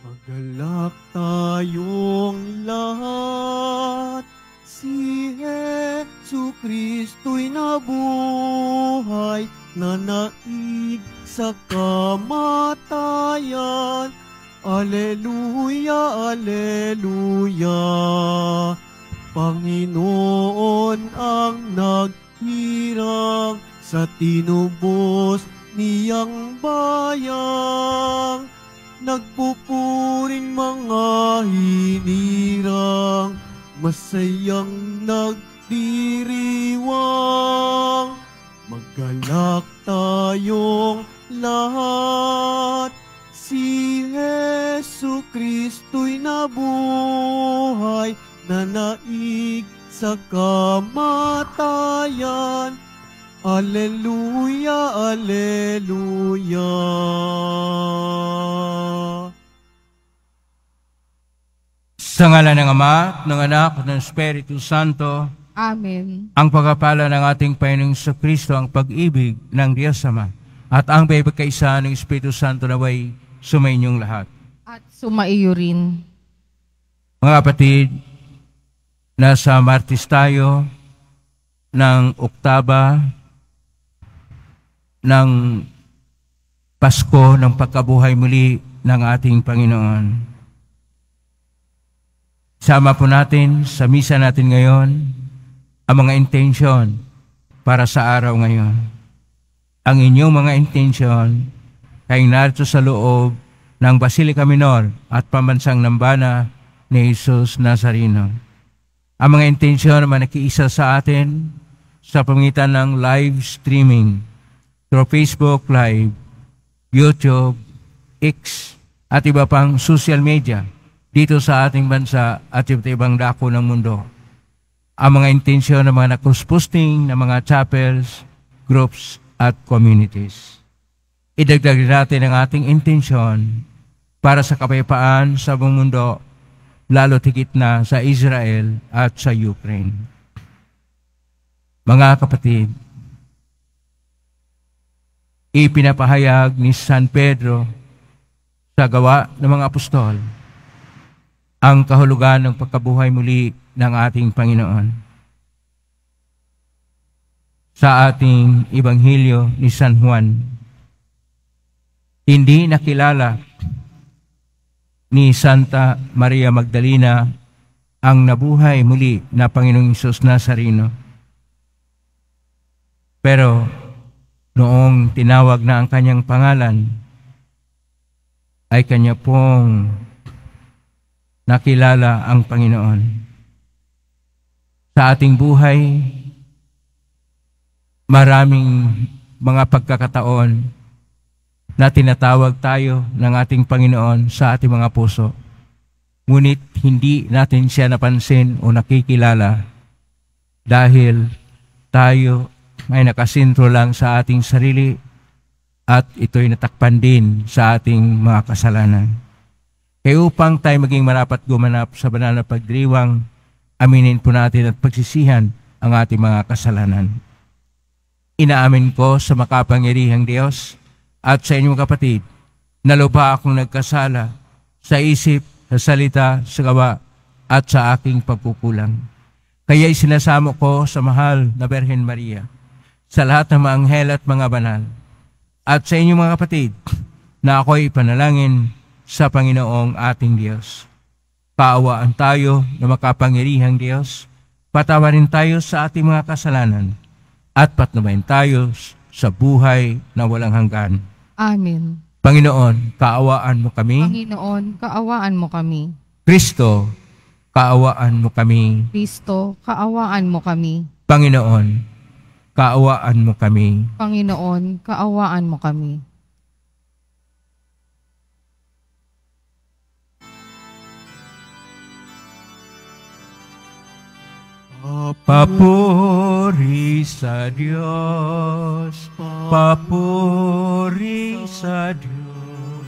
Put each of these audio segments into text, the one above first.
Magalak tayong lahat, si Jesu Kristo'y nabuhay, nanaig sa kamatayan. Alleluia, Alleluia. Panginoon ang naghirang sa tinubos niyang bayang, nagpupuring mga hinirang, masayang nagdiriwang. Magalak tayong lahat, si Jesu Kristo'y nabuhay, nanaig sa kamatayan. Alleluia, Alleluia. Sa ngalan ng Ama, ng Anak, at ng Espiritu Santo. Amen. Ang pagpapala ng ating Panginoong Kristo, ang pag-ibig ng Diyos Ama, at ang pagkakaisa ng Espiritu Santo naway sumainyong lahat. At sumaiyo rin. Mga kapatid, nasa Martes tayo ng Oktaba ng Pasko ng pagkabuhay muli ng ating Panginoon. Sama po natin sa misa natin ngayon ang mga intensyon para sa araw ngayon. Ang inyong mga intensyon ay narito sa loob ng Basilica Minor at Pambansang Nambana ni Jesus Nazareno. Ang mga intensyon naman nakiisa sa atin sa pamamagitan ng live streaming through Facebook Live, YouTube, X, at iba pang social media dito sa ating bansa at ibang dako ng mundo. Ang mga intensyon ng mga nakusposting ng mga chapels, groups, at communities. Idagdag natin ang ating intensyon para sa kapayapaan sa buong mundo, lalo higit na sa Israel at sa Ukraine. Mga kapatid, ipinapahayag ni San Pedro sa Gawa ng mga Apostol ang kahulugan ng pagkabuhay muli ng ating Panginoon. Sa ating Ebanghelyo ni San Juan, hindi nakilala ni Santa Maria Magdalena ang nabuhay muli na Panginoong Jesus Nazareno. Pero noong tinawag na ang kanyang pangalan, ay kanya pong nakilala ang Panginoon. Sa ating buhay, maraming mga pagkakataon na tinatawag tayo ng ating Panginoon sa ating mga puso. Ngunit hindi natin siya napansin o nakikilala dahil tayo ay nakasintro lang sa ating sarili at ito'y natakpan din sa ating mga kasalanan. Kaya upang tayo maging marapat gumanap sa banal na pagdiriwang, aminin po natin at pagsisihan ang ating mga kasalanan. Inaamin ko sa makapangyarihang Diyos at sa inyong kapatid na lubha akong nagkasala sa isip, sa salita, sa gawa at sa aking pagkukulang. Kaya isinasamo ko sa mahal na Birhen Maria, sa lahat ng mga anghel at mga banal, at sa inyong mga kapatid na ako'y panalangin sa Panginoong ating Diyos. Kaawaan tayo na makapangyarihang Diyos, patawarin tayo sa ating mga kasalanan, at patnubayan tayo sa buhay na walang hanggan. Amen. Panginoon, kaawaan mo kami. Panginoon, kaawaan mo kami. Kristo, kaawaan mo kami. Kristo, kaawaan mo kami. Panginoon, kaawaan mo kami. Panginoon, kaawaan mo kami. Papuri sa Diyos, papuri sa Diyos,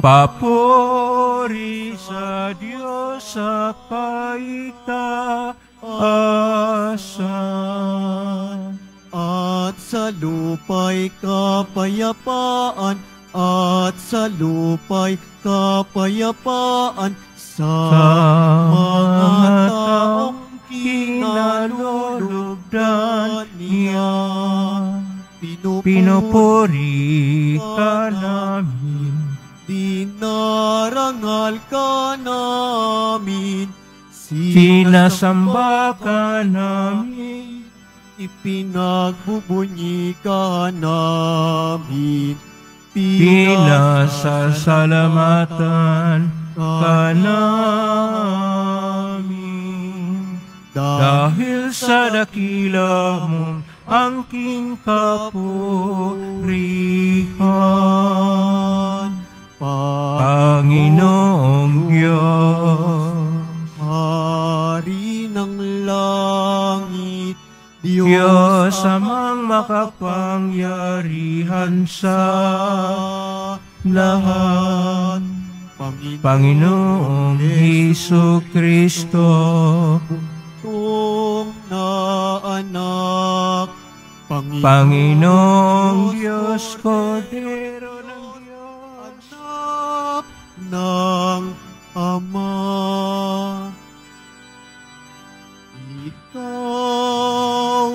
papuri sa Diyos sa kaitaasan. At sa lupa'y kapayapaan, at sa lupa'y kapayapaan sa mga taong kinalulugdan niya. Pinupuri ka namin, dinarangal ka namin, sinasamba ka namin, ipinagbubunyi ka namin, pinasasalamatan ka namin. Dahil sa dakila mong angking kapurihan, Panginoong Diyos, Hari ng langit, Diyos amang makapangyarihan sa lahat, Panginoong Jesucristo, buktong na anak, Panginoong Diyos, Kordero ng Diyos, anak ng Ama. Ikaw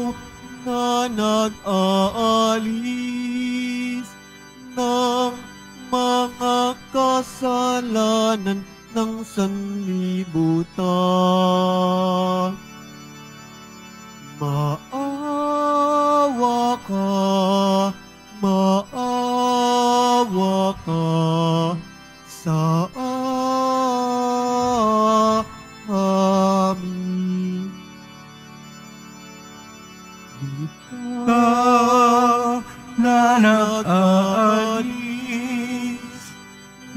na nag-aalis ng mga kasalanan ng sanlibutan. Maawa ka sa amin. Ikaw na nag-aalis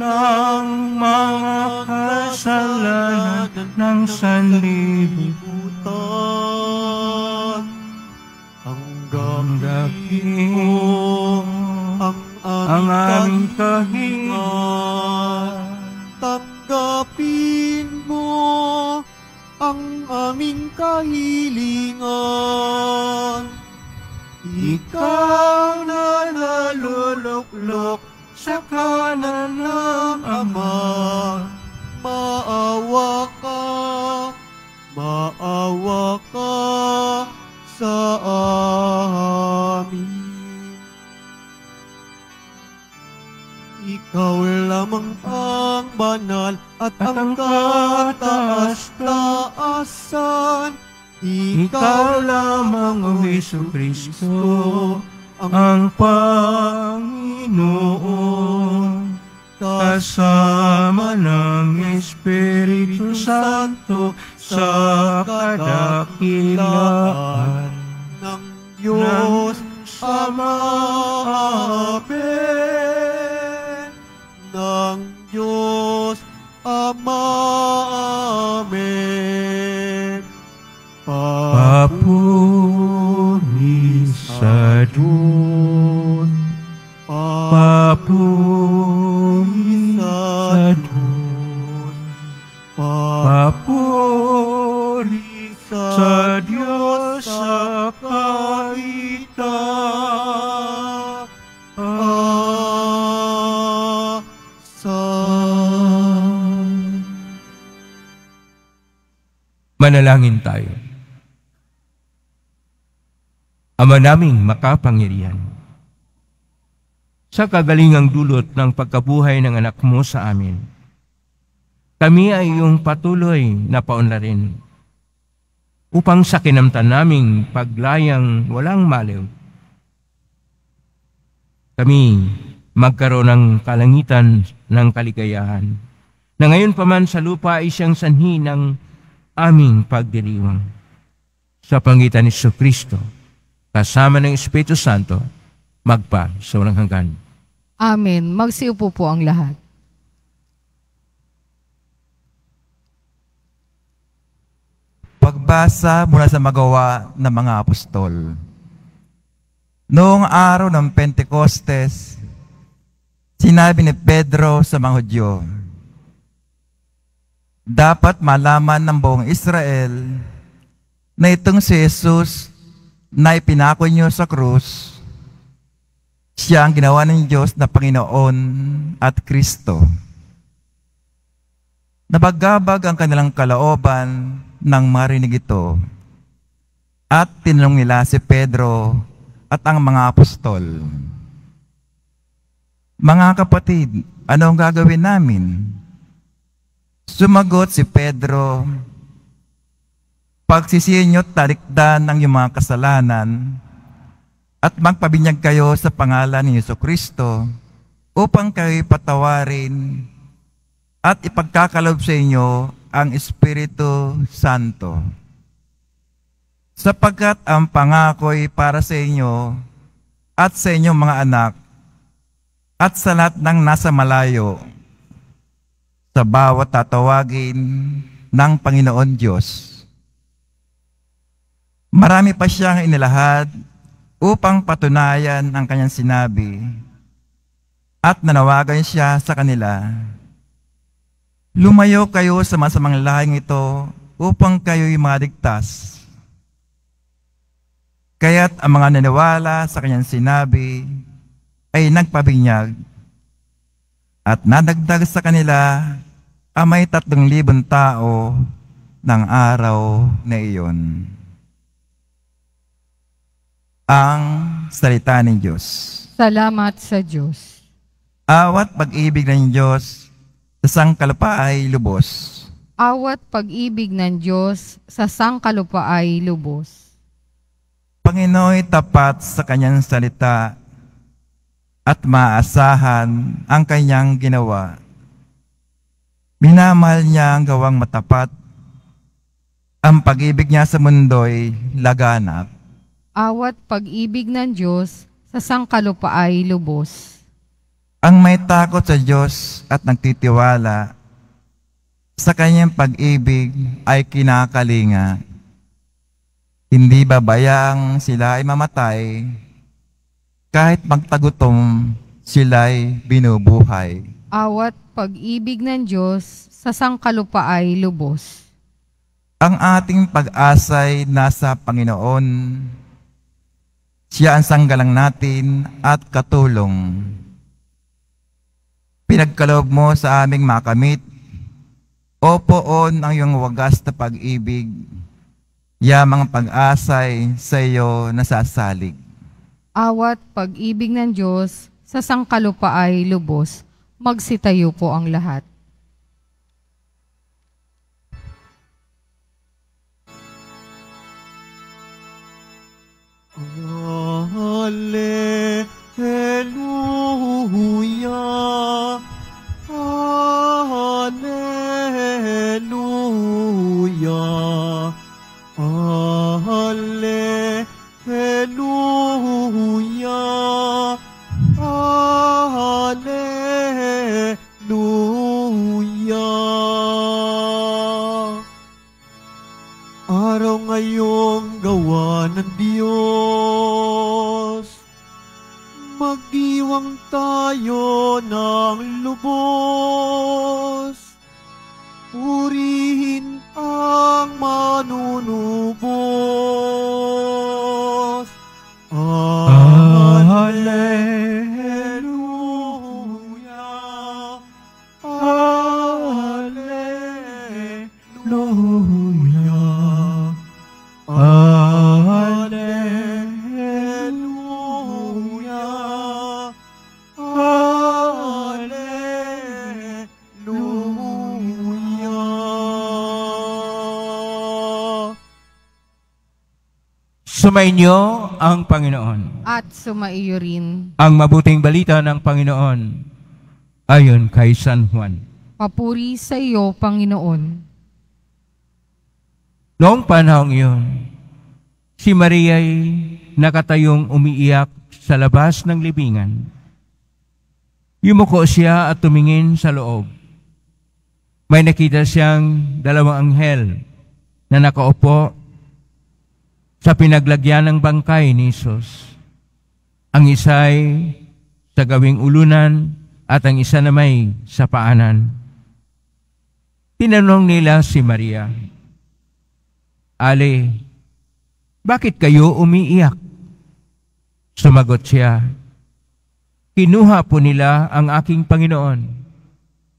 ng mga kasalanan ng sanlibutan, tanggapin mo ang aming kahingan. Tanggapin mo ang aming kahilingan. Ikaw na naluluklok sa kanan ng Ama, maawa ka sa amin. Ikaw lamang ang banal at ang kataas-taasan. Ikaw lamang, O Jesucristo, ang Panginoon, kasama ng Espiritu Santo sa kadakilaan ng Diyos Ama. Amen. Ng Diyos Ama. Amen. Papuri sa Diyos, papuri sa Diyos, papuri sa Diyos sa kaitaasan. Manalangin tayo. Ama naming makapangyarihan, sa kagalingang dulot ng pagkabuhay ng anak mo sa amin, kami ay iyong patuloy na paunlarin upang sa kinamtan naming paglayang walang maliw, kami magkaroon ng kalangitan ng kaligayahan, na ngayon pa man sa lupa ay siyang sanhi ng aming pagdiriwang. Sa pangitan ni Jesucristo, kasama ng Espiritu Santo, magpa sa walang hanggan. Amen. Magsiupo po ang lahat. Pagbasa mula sa magawa ng mga apostol. Noong araw ng Pentecostes, sinabi ni Pedro sa mga Hudyo, dapat malaman ng buong Israel na itong si Jesus na ipinako niyo sa krus Siya ang ginawa ng Diyos na Panginoon at Kristo. Nabagabag ang kanilang kalooban nang marinig ito. At tinanong nila si Pedro at ang mga apostol, "Mga kapatid, anong gagawin namin?" Sumagot si Pedro, "Pagsisihin niyo't talikdan ang iyong mga kasalanan at magpabinyag kayo sa pangalan ni Jesucristo upang kayo'y patawarin at ipagkakalob sa inyo ang Espiritu Santo. Sapagkat ang pangako'y para sa inyo at sa inyong mga anak at sa lahat ng nasa malayo, sa bawat tatawagin ng Panginoon Diyos." Marami pa siyang inilahad upang patunayan ang kanyang sinabi at nanawagan siya sa kanila, "Lumayo kayo sa masamang lahing ito upang kayo'y maligtas." Kaya't ang mga naniwala sa kanyang sinabi ay nagpabinyag at nadagdag sa kanila ang may 3,000 tao ng araw na iyon. Ang salita ng Diyos. Salamat sa Diyos. Awat pag-ibig ng Diyos sa sangkalpa ay lubos. Awat pag-ibig ng Diyos sa sangkalupa ay lubos. Panginooy tapat sa kanyang salita at maasahan ang kanyang ginawa. Minamahal niya ang gawang matapat. Ang pag-ibig niya sa mundo'y laganap. Awat pag-ibig ng Diyos sa sangkalupa ay lubos. Ang may takot sa Diyos at nagtitiwala sa kanyang pag-ibig ay kinakalinga. Hindi babayang sila ay mamatay, kahit magtagutom sila'y binubuhay. Awat pag-ibig ng Diyos sa sangkalupa ay lubos. Ang ating pag-asa'y nasa Panginoon. Siya ang sanggalang natin at katulong. Pinagkaloob mo sa aming makamit, o poon ang iyong wagas na pag-ibig, yamang pag-asay sa iyo nasasalig. Awat pag-ibig ng Diyos sa sangkalupa ay lubos. Magsitayo po ang lahat. Hallelujah, Hallelujah, Hallelujah, Hallelujah. Araw ngayong gawa ng Diyos, magdiwang tayo ng lubos. Purihin ang manunubos. Hallelujah, Hallelujah, Hallelujah, Hallelujah. Sumainyo ang Panginoon. At sumaiyo rin. Ang mabuting balita ng Panginoon ayon kay San Juan. Papuri sa iyo, Panginoon. Noong panahong iyon, si Maria'y nakatayong umiiyak sa labas ng libingan. Yumuko siya at tumingin sa loob. May nakita siyang 2 anghel na nakaupo sa pinaglagyan ng bangkay ni Jesus. Ang isa'y sa gawing ulunan at ang isa na may sa paanan. Tinanong nila si Maria, "Ale, bakit kayo umiiyak?" Sumagot siya, Kinuha po nila ang aking Panginoon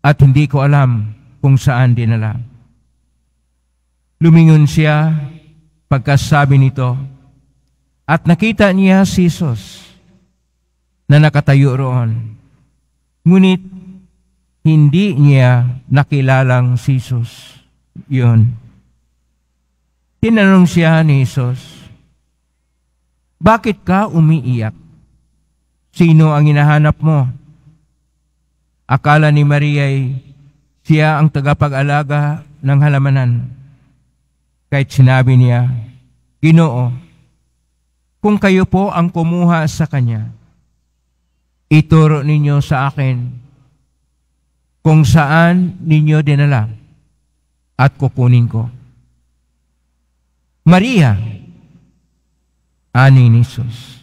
at hindi ko alam kung saan dinala. Lumingon siya pagkasabi nito at nakita niya si Jesus na nakatayo roon. Ngunit hindi niya nakilalang si Jesus. Yun. Tinanong siya ni Jesus, "Bakit ka umiiyak? Sino ang hinahanap mo?" Akala ni Maria ay siya ang tagapag-alaga ng halamanan. Kahit sinabi niya, "Ginoo, kung kayo po ang kumuha sa kanya, ituro ninyo sa akin kung saan ninyo dinala at kukunin ko." "Maria," ani ni Jesus.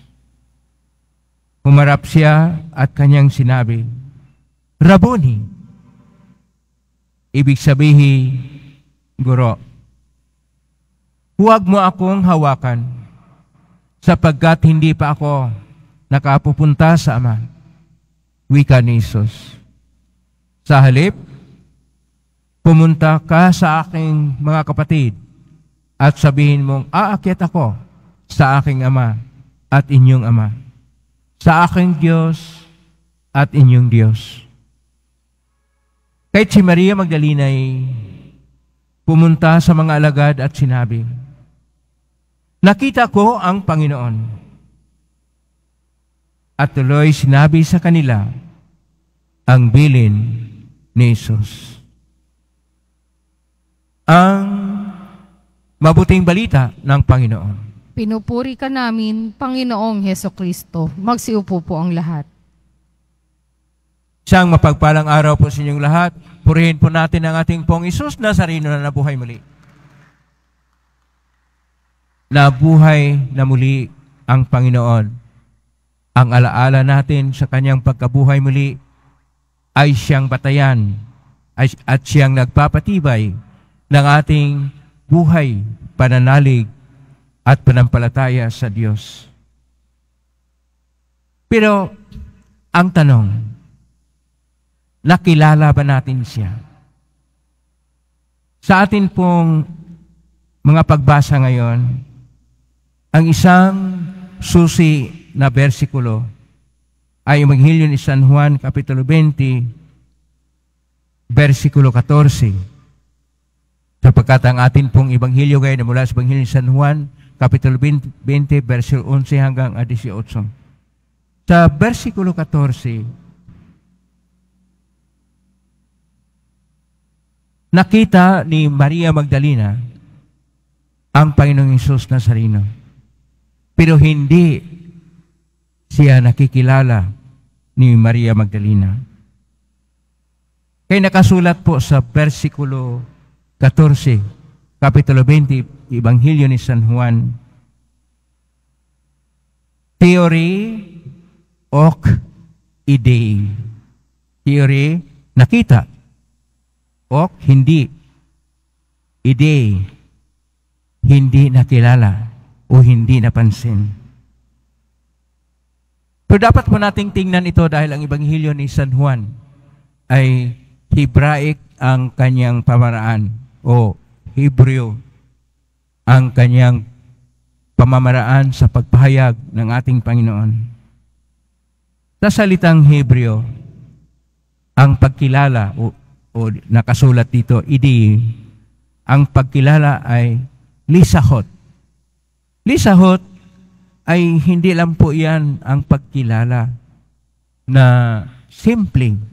Humarap siya at kanyang sinabi, "Rabboni," ibig sabihin, Guro. "Huwag mo akong hawakan, sapagkat hindi pa ako nakapupunta sa Ama," wika ni Jesus. "Sa halip, pumunta ka sa aking mga kapatid at sabihin mong, aakyat ako sa aking Ama at inyong Ama, sa aking Diyos at inyong Diyos." Kahit si Maria Magdalena ay pumunta sa mga alagad at sinabi, "Nakita ko ang Panginoon." At tuloy sinabi sa kanila ang bilin ni Jesus. Ang mabuting balita ng Panginoon. Pinupuri ka namin, Panginoong Hesukristo. Magsiupo po ang lahat. Isang mapagpalang araw po sa inyong lahat. Purihin po natin ang ating pong Isus Nazareno na nabuhay muli. Nabuhay na muli ang Panginoon. Ang alaala natin sa kanyang pagkabuhay muli ay siyang batayan at siyang nagpapatibay ng ating buhay, pananalig, at panampalataya sa Diyos. Pero, ang tanong, nakilala ba natin siya? Sa atin pong mga pagbasa ngayon, ang isang susi na bersikulo ay Ebanghelyo ni San Juan, Kapitulo 20, versikulo 14. Sapagkat ang atin pong Ebanghelyo ngayon na mula sa Ebanghelyo ni San Juan, Kapitulo 20, versikulo 11 hanggang 18. Sa versikulo 14, nakita ni Maria Magdalena ang Panginoong Hesus Nazareno. Pero hindi siya nakikilala ni Maria Magdalena. Kaya nakasulat po sa versikulo 14, Kapitulo 20, Ebanghelyo ni San Juan, Theory ok idei. Theory, nakita. Ok, hindi. Idei, hindi nakilala o hindi napansin. Pero dapat po nating tingnan ito dahil ang Ebanghelyo ni San Juan ay Hebraic ang kanyang pamaraan o Hebreo ang kanyang pamamaraan sa pagpahayag ng ating Panginoon. Sa salitang Hebreo, ang pagkilala o nakasulat dito, idi, ang pagkilala ay lisahot. Lisahot ay hindi lang po yan ang pagkilala na simpleng.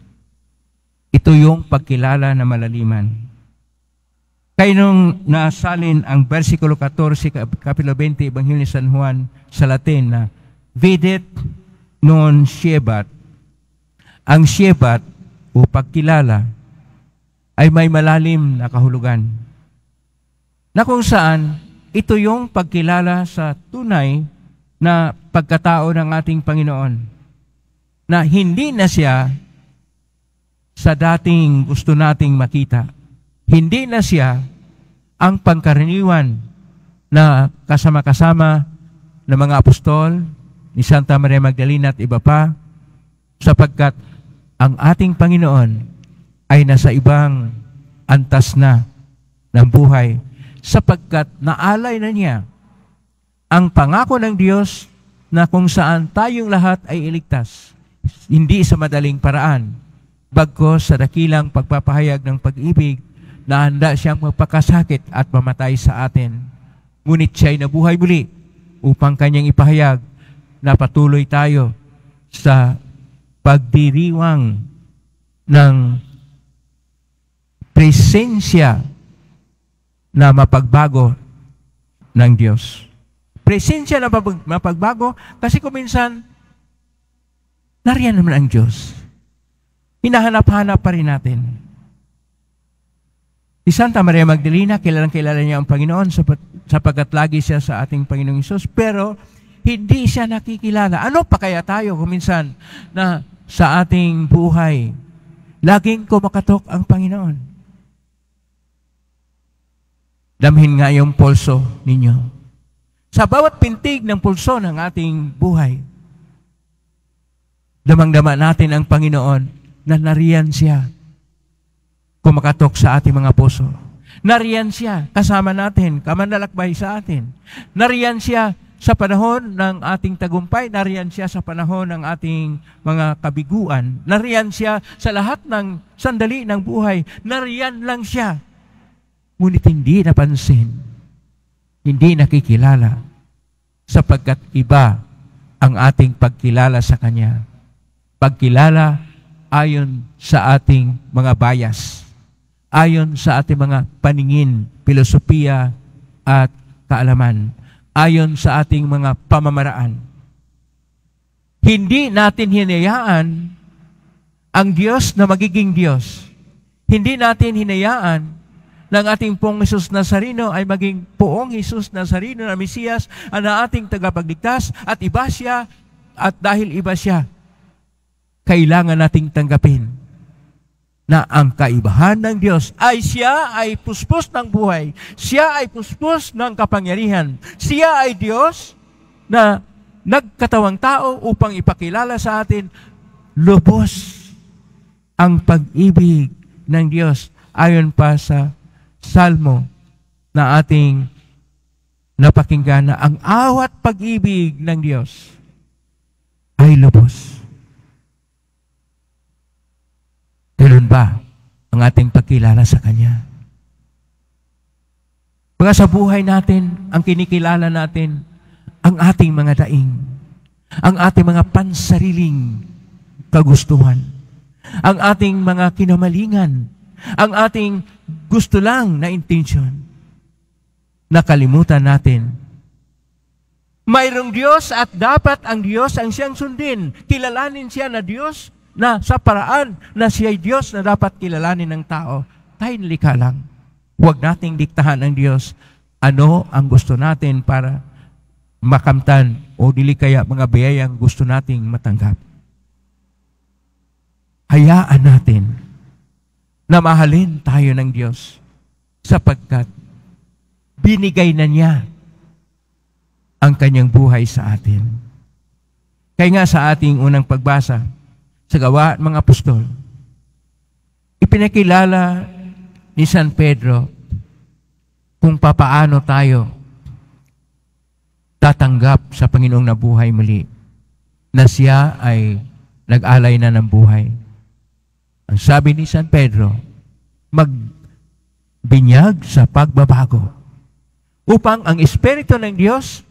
Ito yung pagkilala na malaliman. Kaya nung nasalin ang versikulo 14, Kapitulo 20, Ebanghelyo ni San Juan sa Latin na videt non siebat. Ang siebat o pagkilala ay may malalim na kahulugan. Na kung saan ito yung pagkilala sa tunay na pagkatao ng ating Panginoon. Na hindi na siya sa dating gusto nating makita. Hindi na siya ang pangkaraniwan na kasama-kasama ng mga apostol, ni Santa Maria Magdalena at iba pa, sapagkat ang ating Panginoon ay nasa ibang antas na ng buhay, sapagkat naalay na niya ang pangako ng Diyos na kung saan tayong lahat ay iligtas, hindi sa madaling paraan, bagkus sa dakilang pagpapahayag ng pag-ibig na handa siyang magpakasakit at mamatay sa atin. Ngunit siya'y nabuhay muli upang kanyang ipahayag na patuloy tayo sa pagdiriwang ng presensya na mapagbago ng Diyos. Presensya na mapagbago kasi kung minsan, nariyan naman ang Diyos. Hinahanap-hanap pa rin natin. Si Santa Maria Magdalena, kilalang-kilala niya ang Panginoon sapagkat lagi siya sa ating Panginoong Hesus, pero hindi siya nakikilala. Ano pa kaya tayo kung minsan na sa ating buhay, laging kumakatok ang Panginoon? Damhin nga yung pulso ninyo. Sa bawat pintig ng pulso ng ating buhay, damang-dama natin ang Panginoon na nariyan siya kumakatok sa ating mga puso. Nariyan siya kasama natin, kamanlalakbay sa atin. Nariyan siya sa panahon ng ating tagumpay, nariyan siya sa panahon ng ating mga kabiguan, nariyan siya sa lahat ng sandali ng buhay, nariyan lang siya. Ngunit hindi napansin, hindi nakikilala, sapagkat iba ang ating pagkilala sa Kanya. Pagkilala ayon sa ating mga bias, ayon sa ating mga paningin, filosofiya at kaalaman, ayon sa ating mga pamamaraan. Hindi natin hinayaan ang Diyos na magiging Diyos. Hindi natin hinayaan ng ating pong Jesus Nazareno ay maging poong Jesus Nazareno na Mesiyas na ating tagapagligtas, at iba siya, at dahil iba siya, kailangan nating tanggapin na ang kaibahan ng Diyos ay siya ay puspos ng buhay, siya ay puspos ng kapangyarihan, siya ay Diyos na nagkatawang tao upang ipakilala sa atin lubos ang pag-ibig ng Diyos ayon pa sa Salmo na ating napakinggan na ang awat pag-ibig ng Diyos ay lubos. Ganun ba ang ating pagkilala sa Kanya? Mga sa buhay natin, ang kinikilala natin, ang ating mga daing, ang ating mga pansariling kagustuhan, ang ating mga kinamalingan, ang ating gusto lang na intensyon. Nakalimutan natin. Mayroong Diyos at dapat ang Diyos ang siyang sundin. Kilalanin siya na Diyos na sa paraan na siya ay Diyos na dapat kilalanin ng tao. Tayo nilikha lang. Huwag nating diktahan ng Diyos ano ang gusto natin para makamtan o dili kaya mga biyayang gusto nating matanggap. Hayaan natin na mahalin tayo ng Diyos sapagkat binigay na niya ang kanyang buhay sa atin. Kaya nga sa ating unang pagbasa sa Gawa ng mga Apostol, ipinakilala ni San Pedro kung papaano tayo tatanggap sa Panginoong na buhay muli, na siya ay nag-alay na ng buhay. Ang sabi ni San Pedro, magbinyag sa pagbabago upang ang Espiritu ng Diyos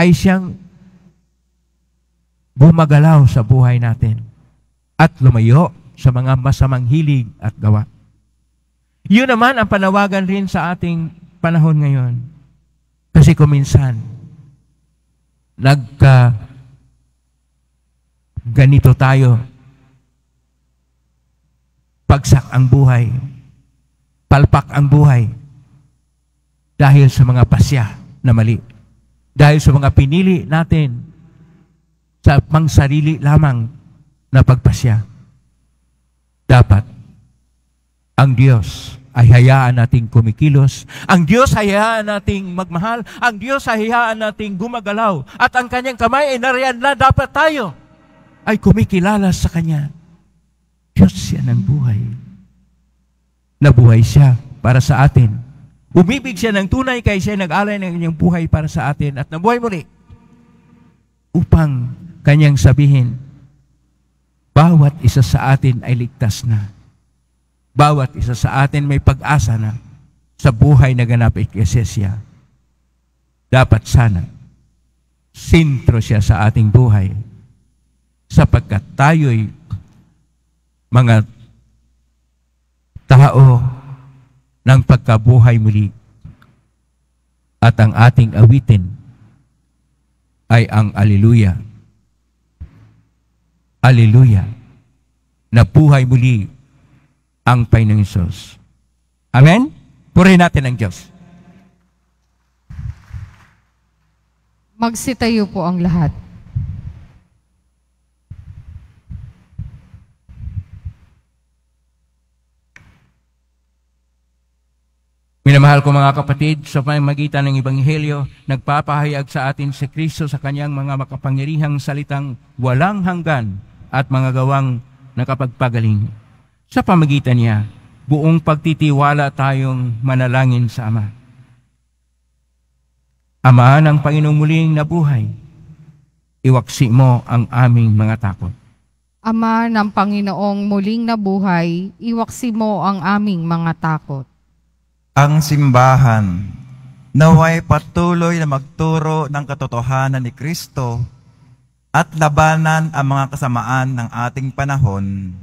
ay siyang gumagalaw sa buhay natin at lumayo sa mga masamang hilig at gawa. Yun naman ang panawagan rin sa ating panahon ngayon. Kasi kuminsan, ganito tayo, pagsak ang buhay, palpak ang buhay, dahil sa mga pasya na mali. Dahil sa mga pinili natin sa pangsarili lamang na pagpasya. Dapat, ang Diyos ay hayaan nating kumikilos, ang Diyos ay hayaan nating magmahal, ang Diyos ay hayaan nating gumagalaw, at ang kanyang kamay ay nariyan na dapat tayo. ay kumikilala sa Kanya. Diyos siya ng buhay. Nabuhay siya para sa atin. Umibig siya ng tunay kaya siya nag-alay ng kanyang buhay para sa atin at nabuhay muli upang Kanyang sabihin, bawat isa sa atin ay ligtas na. Bawat isa sa atin may pag-asa na sa buhay na ganap eklesya. Dapat sana sentro siya sa ating buhay sapagkat tayo'y mga tao ng pagkabuhay muli at ang ating awitin ay ang Alleluia. Alleluia. Nabuhay muli ang Panginoong Hesus. Amen? Purihin natin ang Diyos. Magsitayo po ang lahat. Minamahal ko mga kapatid, sa pamamagitan ng Ebanghelyo, nagpapahayag sa atin si Kristo sa Kanyang mga makapangyarihang salitang walang hanggan at mga gawang nakapagpagaling. Sa pamamagitan niya, buong pagtitiwala tayong manalangin sa Ama. Ama ng Panginoong muling nabuhay, iwaksi mo ang aming mga takot. Ama ng Panginoong muling nabuhay, iwaksi mo ang aming mga takot. Ang simbahan naway patuloy na magturo ng katotohanan ni Kristo at labanan ang mga kasamaan ng ating panahon.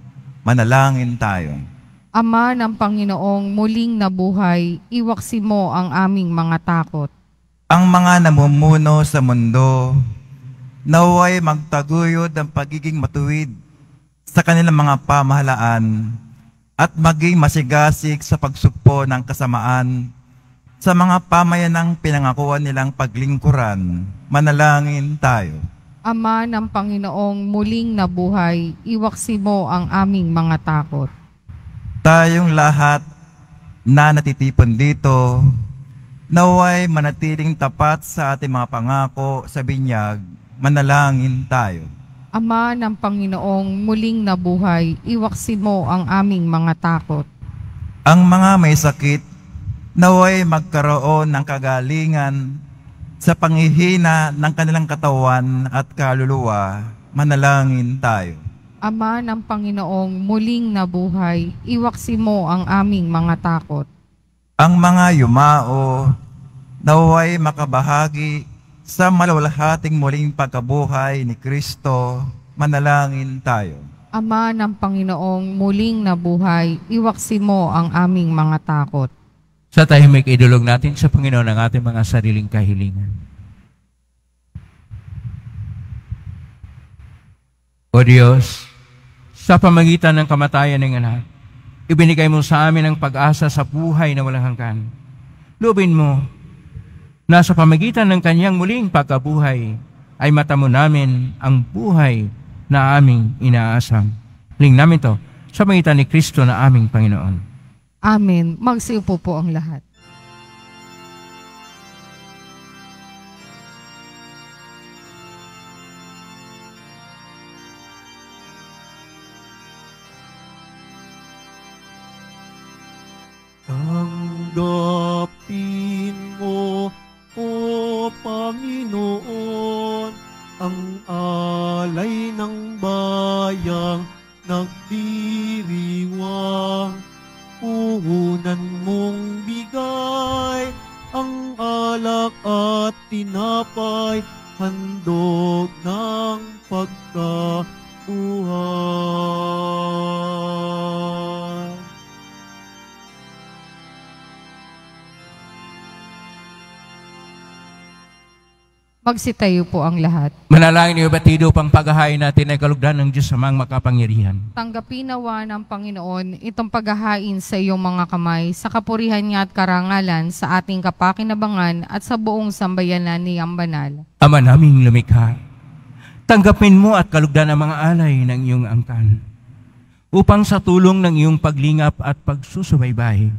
Manalangin tayo. Ama ng Panginoong muling nabuhay, iwaksi mo ang aming mga takot. Ang mga namumuno sa mundo naway magtaguyod ng pagiging matuwid sa kanilang mga pamahalaan at maging masigasig sa pagsugpo ng kasamaan sa mga pamayanang pinangakuan nilang paglingkuran. Manalangin tayo. Ama ng Panginoong muling nabuhay, iwaksi mo ang aming mga takot. Tayong lahat na natitipon dito, naway manatiling tapat sa ating mga pangako sa binyag. Manalangin tayo. Ama ng Panginoong muling nabuhay, iwaksi mo ang aming mga takot. Ang mga may sakit, naway magkaroon ng kagalingan sa panghihina ng kanilang katawan at kaluluwa. Manalangin tayo. Ama ng Panginoong muling nabuhay, iwaksi mo ang aming mga takot. Ang mga yumao, naway makabahagi sa malawalhating muling pagkabuhay ni Kristo. Manalangin tayo. Ama ng Panginoong muling nabuhay, iwaksi mo ang aming mga takot. Sa tahimik, idulog natin sa Panginoon ang ating mga sariling kahilingan. O Diyos, sa pamagitan ng kamatayan ng anak, ibinigay mo sa amin ang pag-asa sa buhay na walang hanggan. Lubin mo na sa pamagitan ng Kanyang muling pagkabuhay ay matamo namin ang buhay na aming inaasam. Hiling namin to sa pamagitan ni Kristo na aming Panginoon. Amen. Magsiupo po ang lahat. Tanggapin mo, O Panginoon, ang alay ng bayang nagdiriwang. Puhunan mong bigay ang alak at tinapay, handog ng pagkabuhay. Magsitayo po ang lahat. Manalangin niyo batido pang paghahain natin ay kalugdan ng Diyos amang makapangyarihan. Tanggapin nawa ng Panginoon itong paghahain sa iyong mga kamay sa kapurihan niya at karangalan sa ating kapakinabangan at sa buong sambayanan niyang banal. Ama naming lumikha, tanggapin mo at kalugdan ang mga alay ng iyong angkan upang sa tulong ng iyong paglingap at pagsusubaybay,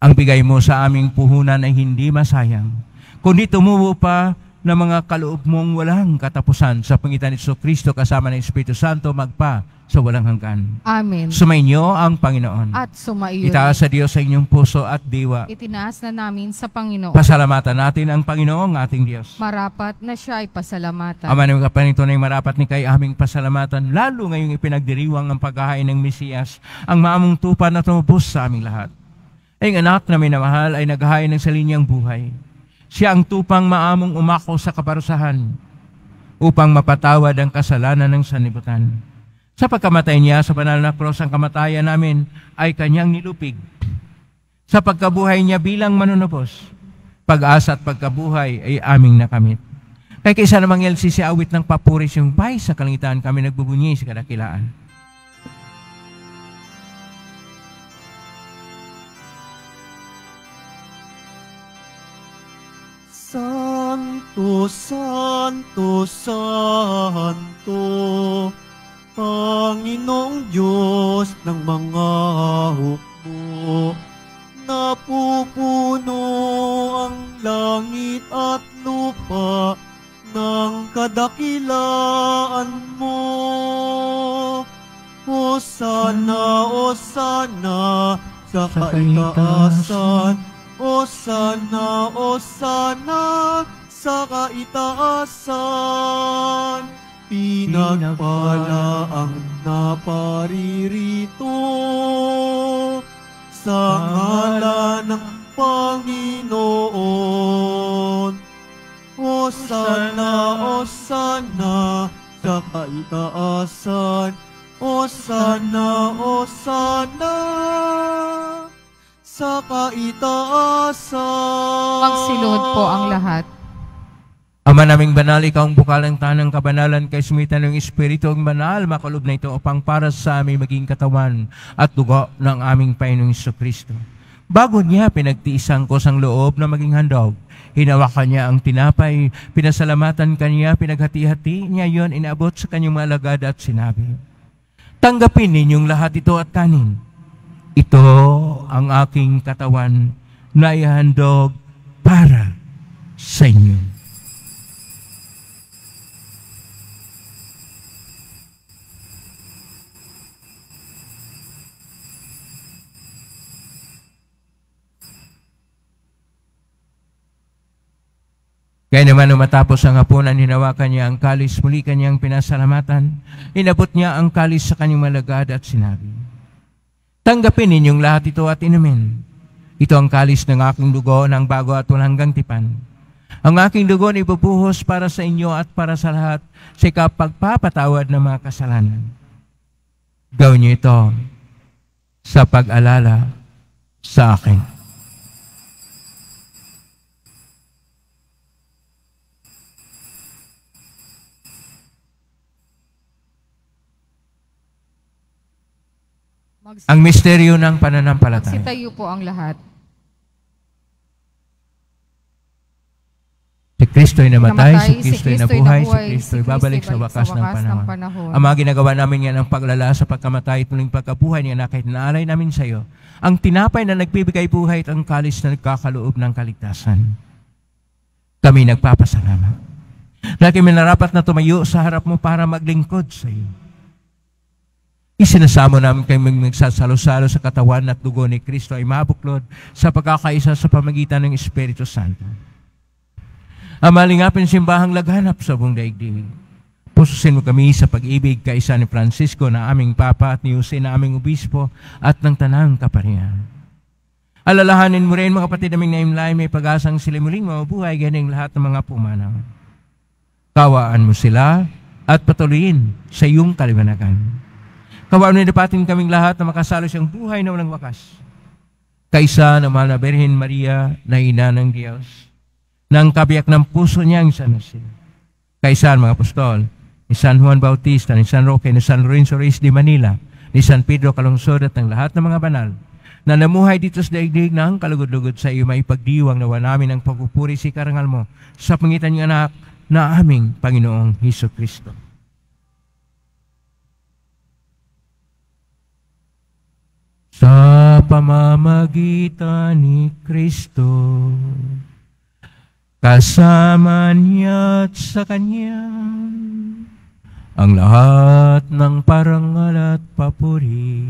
ang bigay mo sa aming puhunan ay hindi masayang, kundi tumubo pa na mga kaloob mong walang katapusan sa pangitan ni Kristo kasama ng Espiritu Santo magpa sa walang hanggan. Amen. Sumainyo ang Panginoon. At sumaiyo. Itaas sa Diyos sa inyong puso at diwa. Itinaas na namin sa Panginoon. Pasalamatan natin ang Panginoong ating Diyos. Marapat na siya ay pasalamatan. Ama ng kapanintunay marapat ni kay aming pasalamatan, lalo ngayong ipinagdiriwang ang paghahain ng Mesiyas, ang maamong tupa na tumubos sa aming lahat. Ay anak na minamahal ay naghahain ng salinyang buhay. Siya ang tupang maamong umako sa kaparusahan upang mapatawad ang kasalanan ng sanlibutan. Sa pagkamatay niya sa banal na krus, ang kamatayan namin ay kanyang nilupig. Sa pagkabuhay niya bilang manunubos, pag-asa at pagkabuhay ay aming nakamit. Kaya kaysa namang LCC awit ng papuris yung pay sa kalangitan, kami nagbubunyi sa kadakilaan. Santo, Santo, Santo, Panginoong Diyos ng mga hukbo, napupuno ang langit at lupa ng kadakilaan mo. Hosana, Hosana sa kaitaasan, Hosana, Hosana sa kaitaasan. Pinagpala ang naparirito sa ngalan ng Panginoon. Hosana, Hosana sa kaitaasan. Hosana, Hosana sa kaitaasan. Magsilod po ang lahat. Ama naming banal, ikaw ang bukal ng tanang kabanalan, kay sumitan ng Espiritu ang banal, makaloob na ito upang para sa amin maging katawan at dugo ng aming Panginoong Jesucristo. Bago niya pinagtiisan ko sang loob na maging handog, hinawakan niya ang tinapay, pinasalamatan kanya, pinaghati-hati niya yon, inaabot sa kanyang mga alagad at sinabi, tanggapin ninyong lahat ito at kanin. Ito ang aking katawan na ihandog para sa inyo. Kaya naman matapos ang hapunan, hinawakan niya ang kalis, muli kanyang pinasalamatan, inabot niya ang kalis sa kanyang malagad at sinabi, tanggapin ninyong lahat ito at inumin. Ito ang kalis ng aking dugo ng bago at walang hanggang tipan. Ang aking dugo na ibubuhos para sa inyo at para sa lahat sa pagpapatawad ng mga kasalanan. Gawin niyo ito sa pag-alala sa akin. Ang misteryo ng pananampalataya. Magsitayo po ang lahat. Si Kristo'y namatay, si Kristo'y nabuhay, si Kristo'y si babalik sa wakas ng panahon. Ang mga ginagawa namin yan ang paglala sa pagkamatay at muling pagkabuhay niya na kahit naalay namin sa iyo, ang tinapay na nagbibigay buhay at ang kalis na nagkakaloob ng kaligtasan. Kami nagpapasalamat. Dahil kami narapat na tumayo sa harap mo para maglingkod sa iyo. Isinasamo namin kayo magsasalo-salo sa katawan at dugo ni Kristo ay mabuklod sa pagkakaisa sa pamagitan ng Espiritu Santo. Amalingapin simbahang laghanap sa buong daigdig. Pususin mo kami sa pag-ibig kaisa ni Francisco na aming Papa at ni Jose na aming Obispo at ng Tanang Kaparian. Alalahanin mo rin mga kapatid naming naimlay, may pag-asang sila muling mabuhay ganing lahat ng mga pumanaw. Kawaan mo sila at patuloyin sa iyong kaliwanagan. Kawaan mo dapatin kaming lahat na makasalo siyang buhay na walang wakas. Kaisa na mahal na Birhen Maria na ina ng Diyos, nang kabiyak ng puso niya ang San Jose. Kaisa mga apostol, ni San Juan Bautista, ni San Roque, ni San Lorenzo Reyes de Manila, ni San Pedro Calungsod at ng lahat ng mga banal, na namuhay dito sa daigdig ng kalugod-lugod sa iyo, maipagdiwang nawa namin ang pagpupuri si karangal mo sa pangitan ng anak na aming Panginoong Jesucristo. Sa pamamagitan ni Kristo, kasama niya at sa Kanya ang lahat ng parangal at papuri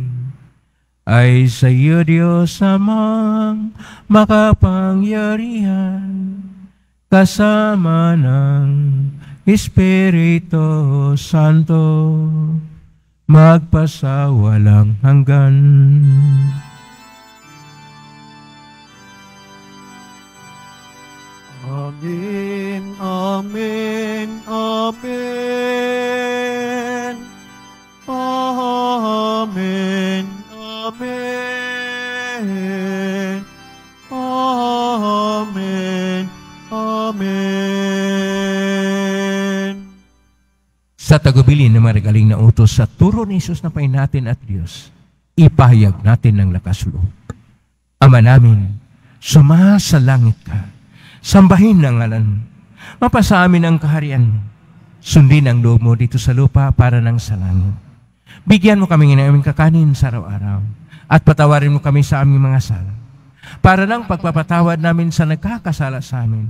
ay sa iyo, Diyos amang makapangyarihan, kasama ng Espiritu Santo, magpasawalang hanggan. Amen, amen, amen. Amen, amen. Amen, amen. Sa tagubilin ng marigaling na utos sa turo ni Jesus na Panginoon natin at Diyos, ipahayag natin ng lakas loob. Ama namin, sumasalangit ka. Sambahin ang ngalan mo. Mapasa amin ang kaharian mo. Sundin ang loob mo dito sa lupa para nang sa langit. Bigyan mo kami ng aming kakanin sa araw-araw at patawarin mo kami sa aming mga sala para nang pagpapatawad namin sa nagkakasala sa amin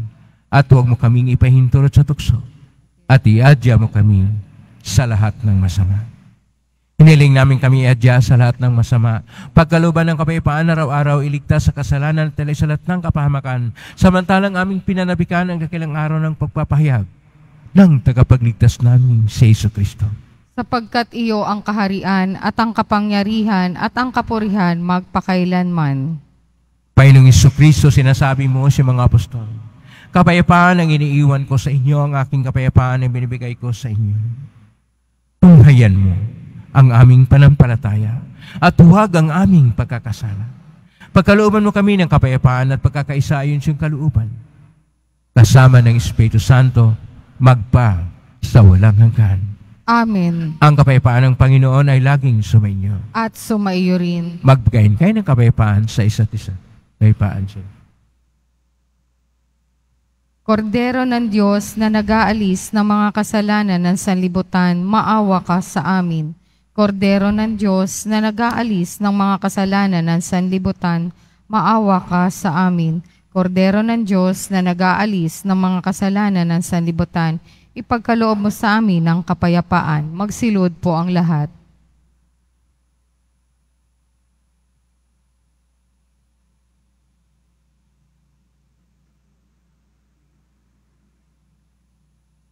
at huwag mo kaming ipahintulot sa tukso at iadya mo kami sa lahat ng masama. Hiniling namin kami iadya sa lahat ng masama. Pagkaluban ng kapayapaan araw-araw, iligtas sa kasalanan at sa lahat ng kapahamakan, samantalang aming pinanabikan ang dakilang araw ng pagpapahayag ng tagapagligtas namin si Jesucristo. Sapagkat iyo ang kaharian at ang kapangyarihan at ang kapurihan magpakailanman. Panginoong Jesucristo, sinasabi mo sa mga apostol, kapayapaan ang iniiwan ko sa inyo, ang aking kapayapaan ang binibigay ko sa inyo. Tunghayan mo ang aming panampalataya at huwag ang aming pagkakasala. Pagkalooban mo kami ng kapayapaan at pagkakaisa ayon sa iyong kalooban, kasama ng Espiritu Santo, magpa sa walang hanggan. Amen. Ang kapayapaan ng Panginoon ay laging sumainyo. At sumaiyo rin. Magbigayin kayo ng kapayapaan sa isa't isa. Kapayapaan siya. Kordero ng Diyos na nag-aalis ng mga kasalanan ng sanlibutan, maawa ka sa amin. Kordero ng Diyos na nag-aalis ng mga kasalanan ng sanlibutan, maawa ka sa amin. Kordero ng Diyos na nag-aalis ng mga kasalanan ng sanlibutan, ipagkaloob mo sa amin ang kapayapaan. Magsilod po ang lahat.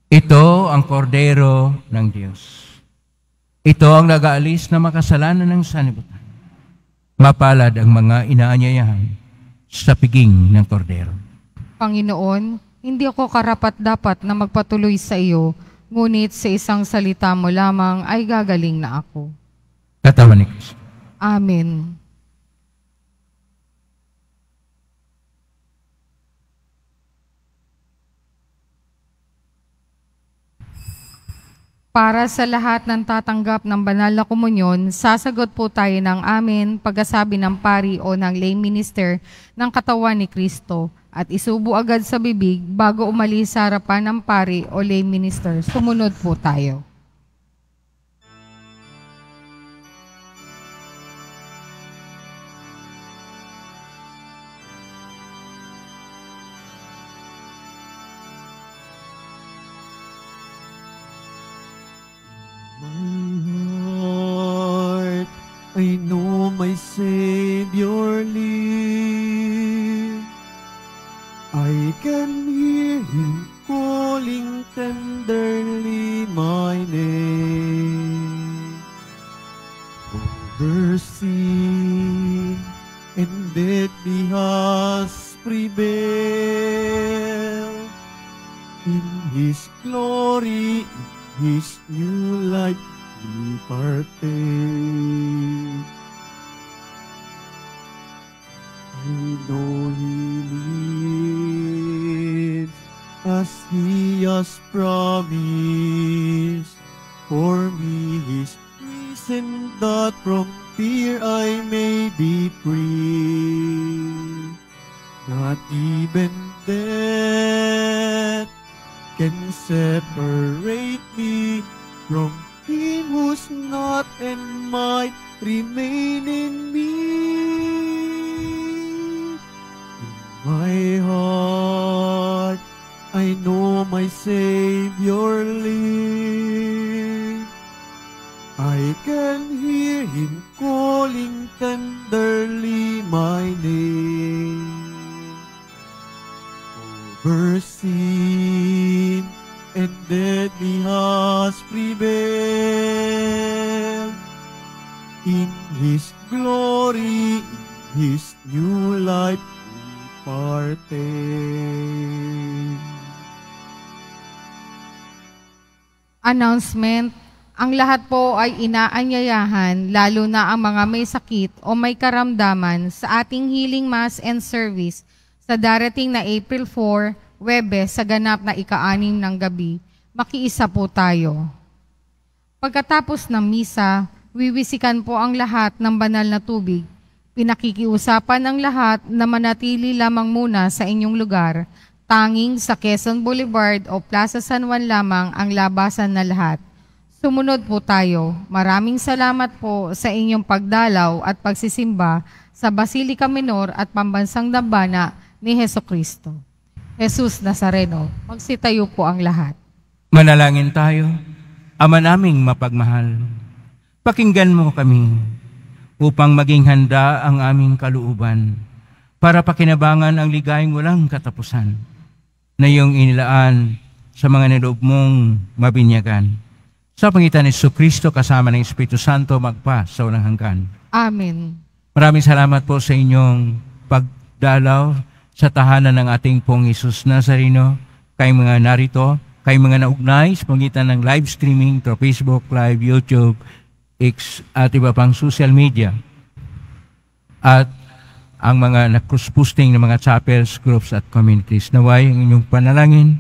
Ito ang kordero ng Diyos. Ito ang nag-aalis na makasalanan ng sanlibutan. Mapalad ang mga inaanyayahan sa piging ng kordero. Panginoon, hindi ako karapat-dapat na magpatuloy sa iyo, ngunit sa isang salita mo lamang ay gagaling na ako. Katawan ni Kristo. Amen. Para sa lahat ng tatanggap ng banal na komunyon, sasagot po tayo ng amen pagkasabi ng pari o ng lay minister ng katawan ni Kristo at isubo agad sa bibig bago umalis sa harapan ng pari o lay minister. Sumunod po tayo. I know my Savior lives. I can hear Him calling tenderly my name. Over sin and death He has prevailed. In His glory, in His new life, we partake. I know He lives as He has promised. For me His reason that from fear I may be free. Not even death can separate me from Him who's not and might remain in me. In my heart my Savior live. I can hear Him calling tenderly my name. Over sin and death He has prevailed. In His glory, in His new life, we partake. Announcement. Ang lahat po ay inaanyayahan, lalo na ang mga may sakit o may karamdaman sa ating healing mass and service sa darating na April 4, Webes, sa ganap na ika-6 ng gabi. Makiisa po tayo. Pagkatapos ng misa, wiwisikan po ang lahat ng banal na tubig. Pinakikiusapan ang lahat na manatili lamang muna sa inyong lugar. Tanging sa Quezon Boulevard o Plaza San Juan lamang ang labasan na lahat. Sumunod po tayo. Maraming salamat po sa inyong pagdalaw at pagsisimba sa Basilica Minor at Pambansang Dambana ni Hesukristo. Jesus Nazareno, magsitayo po ang lahat. Manalangin tayo. Ama naming mapagmahal, pakinggan mo kami upang maging handa ang aming kalooban para pakinabangan ang ligayang walang katapusan na iyong inilaan sa mga niloob mong mabinyagan. Sa pangitan ni Jesucristo kasama ng Espiritu Santo magpa sa walang hanggan. Amen. Maraming salamat po sa inyong pagdalaw sa tahanan ng ating pong Jesus Nazareno. Kayong mga narito, kayong mga naugnay sa pangitan ng live streaming to Facebook Live, YouTube, X at iba pang social media. At ang mga na-cross-posting ng mga chapels, groups at communities. Naway ang inyong panalangin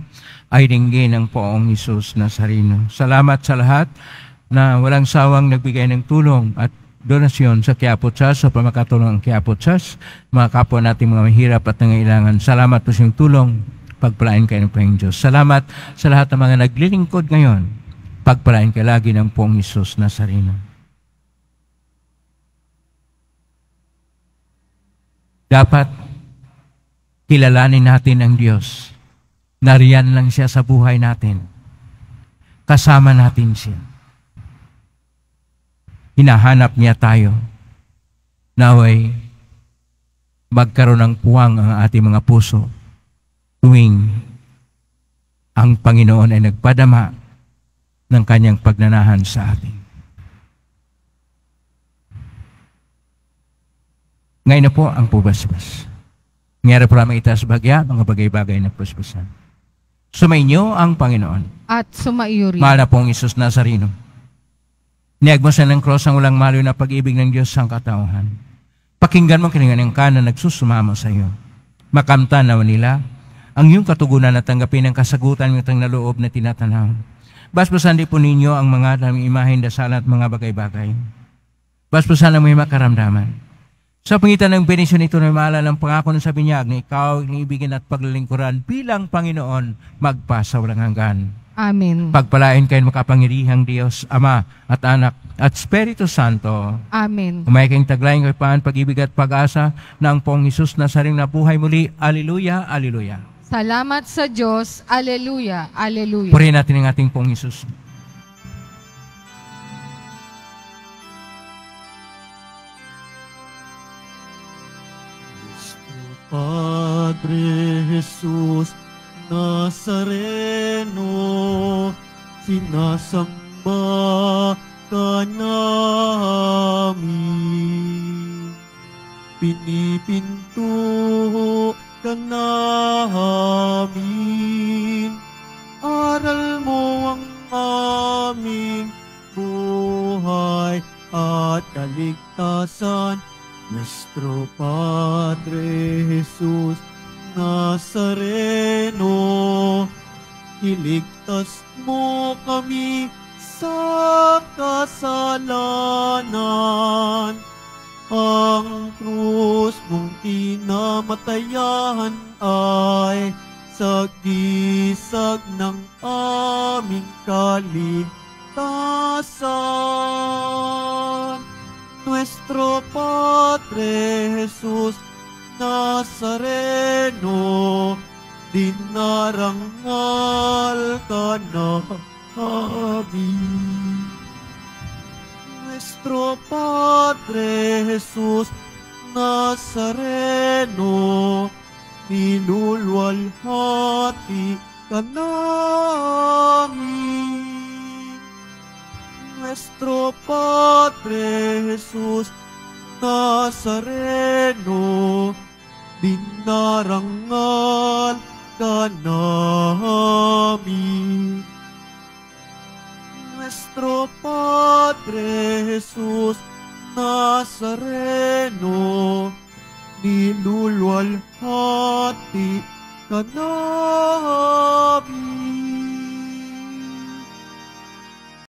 ay dinggin ng Poong Hesus Nazareno. Salamat sa lahat na walang sawang nagbigay ng tulong at donasyon sa Quiapo Church, sa pamakatulong ng Quiapo Church, mga kapwa natin mga mahirap at nangailangan. Salamat po sa inyong tulong. Pagpalain kayo ng Panginoong Diyos. Salamat sa lahat ng mga naglilingkod ngayon. Pagpalain kayo lagi ng Poong Hesus Nazareno. Dapat kilalanin natin ang Diyos. Nariyan lang siya sa buhay natin. Kasama natin siya. Hinahanap niya tayo. Naway, magkaroon ng puwang ang ating mga puso tuwing ang Panginoon ay nagpadama ng kanyang pagnanahan sa atin. Ngayon na po ang pubasbas. Ngayon po lamang itaas bagya, mga bagay-bagay na pusbasan. Sumainyo ang Panginoon. At sumaiyo rin. Mahal na pong Hesus Nazareno. Niagmasan ng cross ang walang malayo na pag-ibig ng Diyos sa katauhan. Pakinggan mo kiningan ka na nagsusumamo sa iyo. Makamtan na nila ang iyong katugunan at tanggapin ang kasagutan ng itang naloob na tinatanaw. Basbasan din po ninyo ang mga daming imahin, dasal at mga bagay-bagay. Basbasan ang may makaramdaman. Sa pangitan ng benisyon ito na maalala ang pangako ng sa binyag na ikaw ang ibigin at paglilingkuran bilang Panginoon magpa sa walang hanggan. Amen. Pagpalain kayo makapangyarihang Diyos, Ama at Anak at Espiritu Santo. Amen. Umay kayong taglayang kapaan, pag-ibig at pag-asa na ang Poong Hesus Nazareno na buhay muli. Alleluia, Alleluia. Salamat sa Diyos. Alleluia, Alleluia. Purihin natin ang ating Poong Hesus. Padre Jesus Nazareno, sinasamba ka namin. Pinipinto ka namin. Aral mo ang aming buhay at kaligtasan. Nuestro Padre Jesus Nazareno, iligtas mo kami sa kasalanan. Ang krus mong kinamatayan ay sagisag ng aming kaligtasan. Nuestro Padre Jesus Nazareno, dinarangal ka namin. Nuestro Padre Jesus Nazareno, nilulwalhati ka namin. Nuestro Padre Jesus Nazareno, dinarangal ka namin. Nuestro Padre Jesus Nazareno, nilulwalhati ka namin.